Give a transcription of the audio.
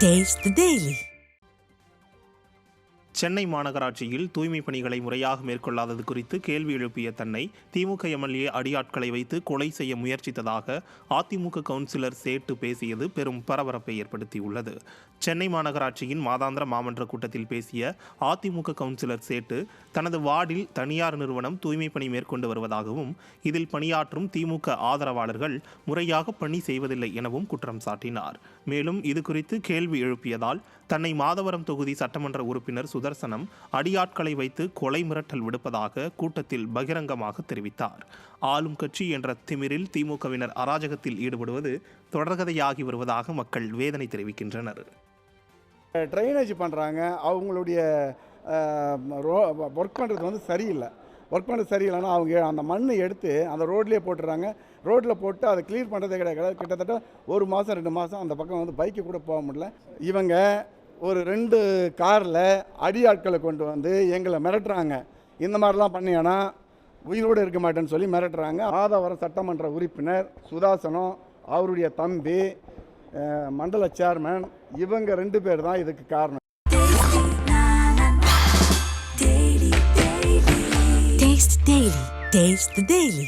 Taste the Daily. Chennai மாநகராட்சியில் தூய்மை பணிகளை முறையாக மேற்கொள்ளாதது குறித்து கேள்வி எழுப்பிய தன்னை திமுக எம்எல்ஏ அடியாட்களை வைத்து கொலை செய்ய முயற்சித்ததாக அதிமுக கவுன்சிலர் சேட்டு பேசியது பெரும் பரபரப்பை ஏற்படுத்தியுள்ளது. சென்னை மாநகராட்சியின் மாதாந்திர மாமன்ற கூட்டத்தில் பேசிய அதிமுக கவுன்சிலர் சேட்டு தனது வார்டில் தனியார் நிறுவனம் தூய்மை பணி மேற்கொண்டு வருவதாகவும் இதில் பணியாற்றும் திமுக ஆதரவாளர்கள் முறையாக பணி செய்வதில்லை எனவும் குற்றம் சாட்டினார். மேலும் இதுகுறித்து கேள்வி எழுப்பியதால் தன்னை மாதவரம் தொகுதி சட்டமன்ற உறுப்பினர் சுதர்சனம் அடியாட்களை வைத்து கொலை மிரட்டல் விடுப்பதாக கூட்டத்தில் பகிரங்கமாக தெரிவித்தார். ஆளும் கட்சி என்ற திமிரில் திமுகவினர் அராஜகத்தில் ஈடுபடுவது தொடர்கதையாகி வருவதாக மக்கள் வேதனை தெரிவிக்கின்றனர். ட்ரைனேஜ் பண்ணுறாங்க, அவங்களுடைய ஒர்க் பண்ணுறது சரியில்லை. ஒர்க் பண்ணுறது சரியில்லைன்னா அவங்க அந்த மண்ணை எடுத்து அந்த ரோட்லேயே போட்டுறாங்க. ரோட்டில் போட்டு அதை கிளியர் பண்ணுறதே கிடையாது. கிட்டத்தட்ட 1 மாதம் 2 மாதம் அந்த பக்கம் பைக்கு கூட போக முடியல. இவங்க ஒரு 2 காரில் அடியாட்களை கொண்டு வந்து எங்களை மிரட்டுறாங்க. இந்த மாதிரிலாம் பண்ணியானா உயிரோடு இருக்க மாட்டேன்னு சொல்லி மிரட்டுறாங்க. மாதவரம் சட்டமன்ற உறுப்பினர் சுதாசனம், அவருடைய தம்பி மண்டல சேர்மன், இவங்க 2 பேர் தான் இதுக்கு காரணம். Taste the Daily.